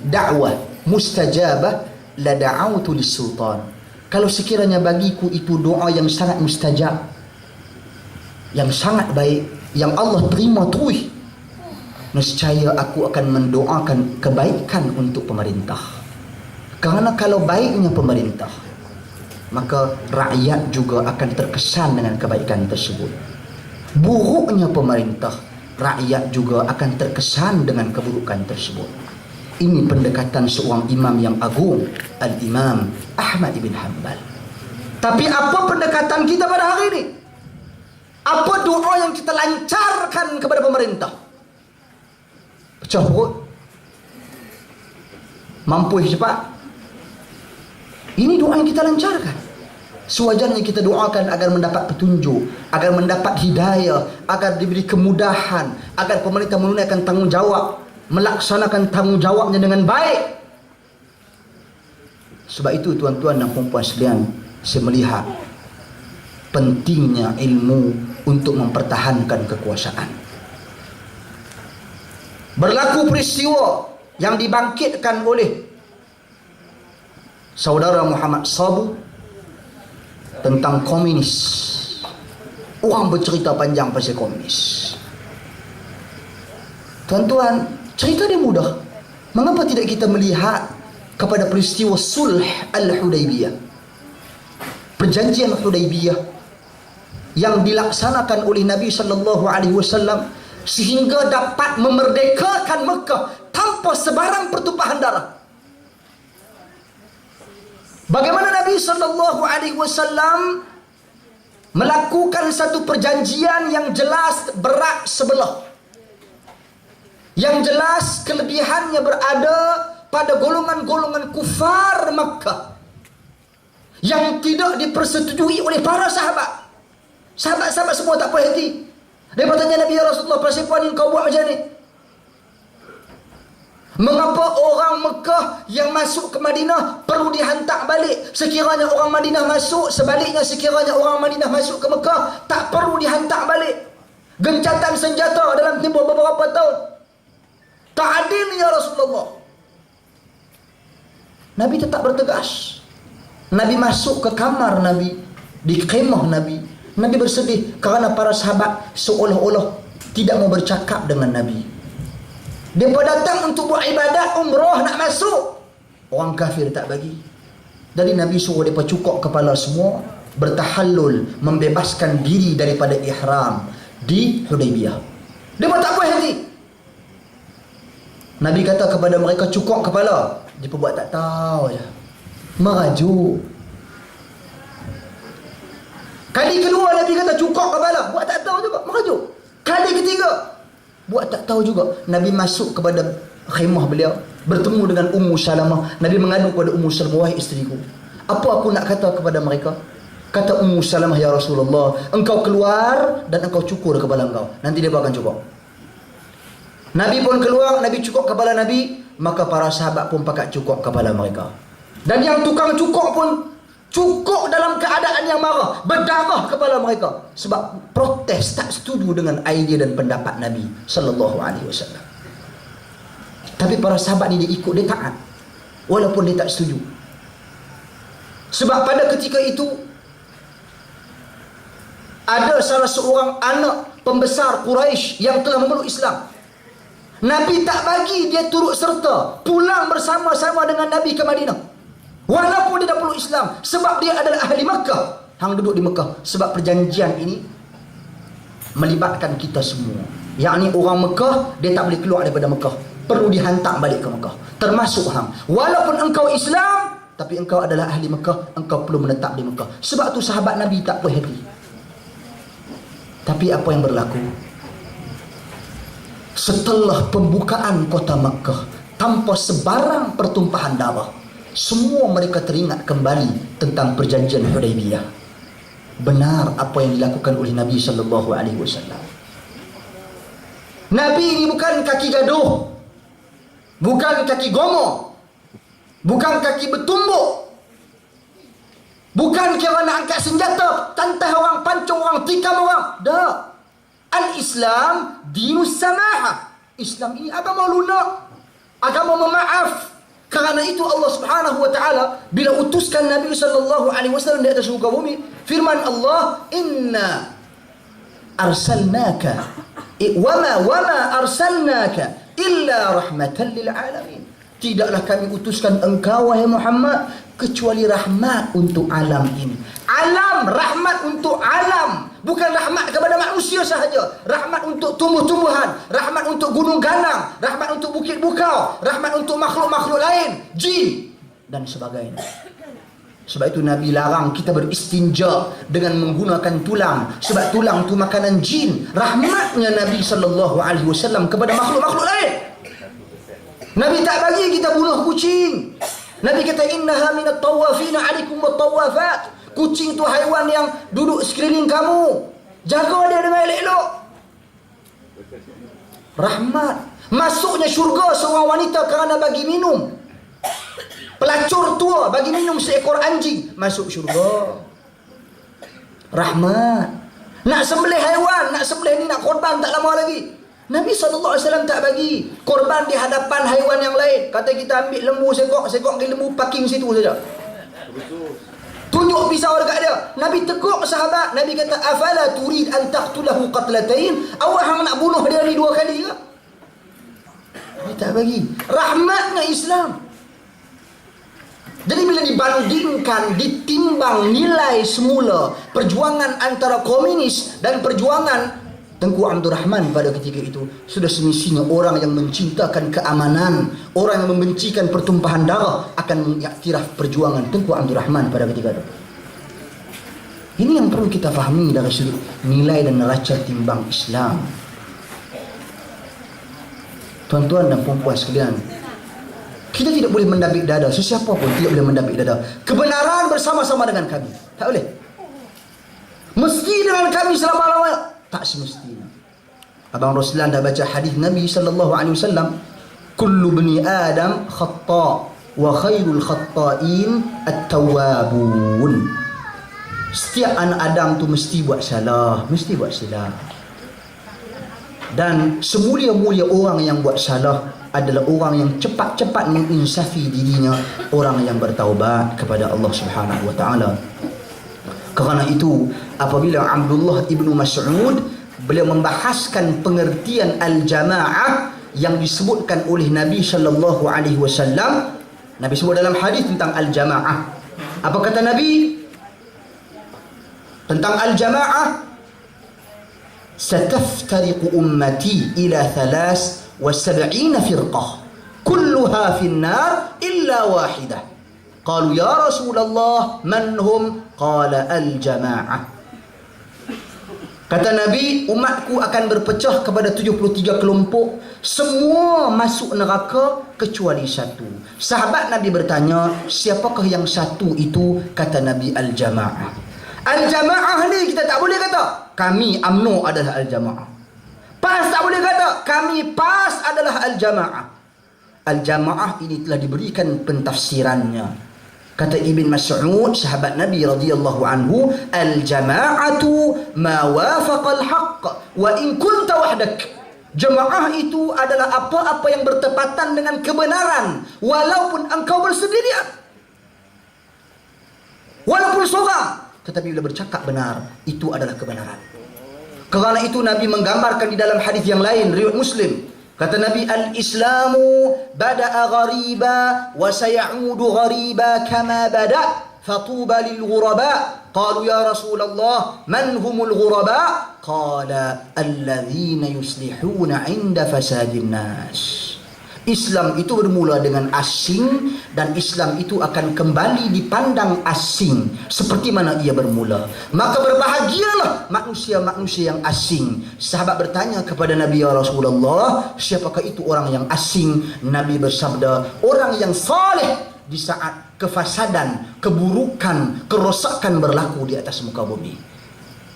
dakwah mustajabah la da'autu lis-sultan. Kalau sekiranya bagiku itu doa yang sangat mustajab, yang sangat baik, yang Allah terima terus, nescaya aku akan mendoakan kebaikan untuk pemerintah. Kerana kalau baiknya pemerintah, maka rakyat juga akan terkesan dengan kebaikan tersebut. Buruknya pemerintah, rakyat juga akan terkesan dengan keburukan tersebut. Ini pendekatan seorang imam yang agung, Al-Imam Ahmad ibn Hanbal. Tapi apa pendekatan kita pada hari ini? Apa doa yang kita lancarkan kepada pemerintah? Pecah perut? Mampu cepat? Ini doa yang kita lancarkan. Sewajarnya kita doakan agar mendapat petunjuk, agar mendapat hidayah, agar diberi kemudahan, agar pemerintah menunaikan tanggungjawab, melaksanakan tanggungjawabnya dengan baik. Sebab itu tuan-tuan dan puan-puan sekalian, saya melihat pentingnya ilmu untuk mempertahankan kekuasaan. Berlaku peristiwa yang dibangkitkan oleh saudara Muhammad Sabu tentang komunis. Orang bercerita panjang pasal komunis. Tuan-tuan, cerita dia mudah. Mengapa tidak kita melihat kepada peristiwa Sulh Al-Hudaybiyah, perjanjian Hudaybiyah yang dilaksanakan oleh Nabi SAW sehingga dapat memerdekakan Mekah tanpa sebarang pertumpahan darah. Bagaimana Nabi SAW melakukan satu perjanjian yang jelas berat sebelah, yang jelas kelebihannya berada pada golongan-golongan kufar Makkah yang tidak dipersetujui oleh para sahabat. Sahabat-sahabat semua tak puas hati. Dia bertanya Nabi, ya Rasulullah, kenapa ni kau buat macam ni? Mengapa orang Mekah yang masuk ke Madinah perlu dihantar balik? Sekiranya orang Madinah masuk, sebaliknya sekiranya orang Madinah masuk ke Mekah, tak perlu dihantar balik. Gencatan senjata dalam tempoh beberapa tahun. Tak adil ya Rasulullah. Nabi tetap bertegas. Nabi masuk ke kamar Nabi, di kemah Nabi. Nabi bersedih kerana para sahabat seolah-olah tidak mau bercakap dengan Nabi. Mereka datang untuk buat ibadat umrah, nak masuk, orang kafir tak bagi. Jadi Nabi suruh mereka cukok kepala semua, bertahallul, membebaskan diri daripada ihram di Hudaybiyah. Mereka tak puas hati. Nabi kata kepada mereka, cukok kepala. Mereka buat tak tahu je, merajuk. Kali kedua Nabi kata cukok kepala, buat tak tahu juga, merajuk. Kali ketiga buat tak tahu juga. Nabi masuk kepada khemah beliau, bertemu dengan Ummu Salamah. Nabi mengadu kepada Ummu Salamah, wahai isteriku, apa aku nak kata kepada mereka? Kata Ummu Salamah, ya Rasulullah, engkau keluar dan engkau cukur kepala engkau, nanti dia akan cukur. Nabi pun keluar, Nabi cukur kepala Nabi, maka para sahabat pun pakat cukur kepala mereka. Dan yang tukang cukur pun cukup dalam keadaan yang marah, berdarah kepala mereka sebab protes, tak setuju dengan idea dan pendapat Nabi SAW. Tapi para sahabat ni dia ikut, dia taat walaupun dia tak setuju. Sebab pada ketika itu ada salah seorang anak pembesar Quraisy yang telah memeluk Islam. Nabi tak bagi dia turut serta pulang bersama-sama dengan Nabi ke Madinah, walaupun dia dah peluk Islam, sebab dia adalah ahli Makkah, hang duduk di Makkah. Sebab perjanjian ini melibatkan kita semua, yakni orang Makkah, dia tak boleh keluar daripada Makkah, perlu dihantar balik ke Makkah, termasuk hang. Walaupun engkau Islam, tapi engkau adalah ahli Makkah, engkau perlu menetap di Makkah. Sebab tu sahabat Nabi tak puas hati. Tapi apa yang berlaku setelah pembukaan kota Makkah tanpa sebarang pertumpahan darah? Semua mereka teringat kembali tentang perjanjian Hudaybiyah. Benar apa yang dilakukan oleh Nabi SAW. Nabi ini bukan kaki gaduh, bukan kaki gomo, bukan kaki bertumbuk, bukan kira nak angkat senjata, tantah orang, pancung orang, tikam orang. Tak. Al-Islam dinus samahah. Islam ini agama lunak. agama memaaf. Karena itu Allah Subhanahu wa taala bila utuskan Nabi sallallahu alaihi wasallam di atas muka bumi, firman Allah, "Inna arsalnaka wama arsalnaka illa rahmatan lil alamin." Tidaklah kami utuskan engkau wahai Muhammad kecuali rahmat untuk alam ini. Alam, rahmat untuk alam, bukan rahmat kepada manusia sahaja. Rahmat untuk tumbuh-tumbuhan, rahmat untuk gunung ganang, rahmat untuk bukit bukau, rahmat untuk makhluk-makhluk lain, jin dan sebagainya. Sebab itu Nabi larang kita beristinja dengan menggunakan tulang, sebab tulang itu makanan jin. Rahmatnya Nabi SAW kepada makhluk-makhluk lain. Nabi tak bagi kita bunuh kucing. Nabi kata, "Innaha minat tawafina alaikum wat tawafat." Kucing itu haiwan yang duduk sekeliling kamu. Jaga dia dengan elok-elok. Rahmat. Masuknya syurga seorang wanita kerana bagi minum. Pelacur tua bagi minum seekor anjing, masuk syurga. Rahmat. Nak sembelih haiwan, nak sembelih ni, nak korban tak lama lagi. Nabi SAW tak bagi korban di hadapan haiwan yang lain. Kata kita ambil lembu sekok ke lembu parking situ saja. Tunjuk pisau dekat dia. Nabi tekuk sahabat. Nabi kata, "Afala turid an taqtulahu qatlatain?" Awak hang nak bunuh dia ni 2 kali ke? Nabi tak bagi. Rahmatnya Islam. Jadi bila dibandingkan, ditimbang nilai semula perjuangan antara komunis dan perjuangan Tengku Abdul Rahman pada ketika itu, sudah semestinya orang yang mencintakan keamanan, orang yang membencikan pertumpahan darah akan mengiktiraf perjuangan Tengku Abdul Rahman pada ketika itu. Ini yang perlu kita fahami dari sudut nilai dan neraca timbang Islam. Tuan-tuan dan puan-puan sekalian, kita tidak boleh mendabik dada. Sesiapa pun tidak boleh mendabik dada. Kebenaran bersama-sama dengan kami. Tak boleh. Mesti dengan kami selama-lamanya. Tak semestinya. Abang Roslan dah baca hadis Nabi SAW. Kullu bani Adam khata' wa khairul khata'in at-tawwabun. Setiap anak Adam tu mesti buat salah. Mesti buat salah. Dan semulia-mulia orang yang buat salah adalah orang yang cepat-cepat menginsafi dirinya, orang yang bertaubat kepada Allah Subhanahu wa taala. Kerana itu apabila Abdullah ibnu Mas'ud beliau membahaskan pengertian al-jamaah yang disebutkan oleh Nabi sallallahu alaihi wasallam, Nabi sebut dalam hadis tentang al-jamaah. Apa kata Nabi tentang al-jamaah? Sataftariqu ummati ila 73 firqah kulluha fi an-nar illa wahidah. Qalu ya Rasulullah man hum? Qala al-jamaah. Kata Nabi, umatku akan berpecah kepada 73 kelompok, semua masuk neraka kecuali satu. Sahabat Nabi bertanya, siapakah yang satu itu? Kata Nabi, al-jamaah. Al-jamaah ni kita tak boleh kata kami UMNO adalah al-jamaah. PAS tak boleh kata kami PAS adalah al-jamaah. Al-jamaah ini telah diberikan pentafsirannya. Kata Ibn Mas'ud, sahabat Nabi radhiyallahu anhu, al-jama'atu ma wafaqa al-haqq wa in kunta wahdak. Jemaah itu adalah apa-apa yang bertepatan dengan kebenaran walaupun engkau bersendirian. Walaupun seorang, tetapi bila bercakap benar, itu adalah kebenaran. Kerana itu Nabi menggambarkan di dalam hadis yang lain, riwayat Muslim. Kata Nabi, al-Islamu bada'a ghariba wa sayaudu ghariba kama bada' fatuba lil ghuraba. Qalu ya Rasulullah man humul ghuraba? Qala alladhina yuslihuna 'inda fasadin nas. Islam itu bermula dengan asing dan Islam itu akan kembali dipandang asing seperti mana ia bermula. Maka berbahagialah manusia-manusia yang asing. Sahabat bertanya kepada Nabi, ya Rasulullah, siapakah itu orang yang asing? Nabi bersabda, orang yang saleh di saat kefasadan, keburukan, kerosakan berlaku di atas muka bumi.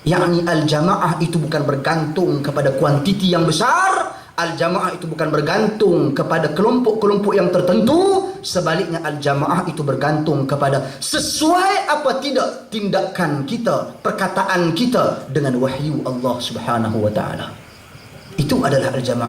Yakni al-jamaah itu bukan bergantung kepada kuantiti yang besar. Al-jamaah itu bukan bergantung kepada kelompok-kelompok yang tertentu. Sebaliknya al-jamaah itu bergantung kepada sesuai apa tidak tindakan kita, perkataan kita dengan wahyu Allah Subhanahu wa taala. Itu adalah al-jamaah.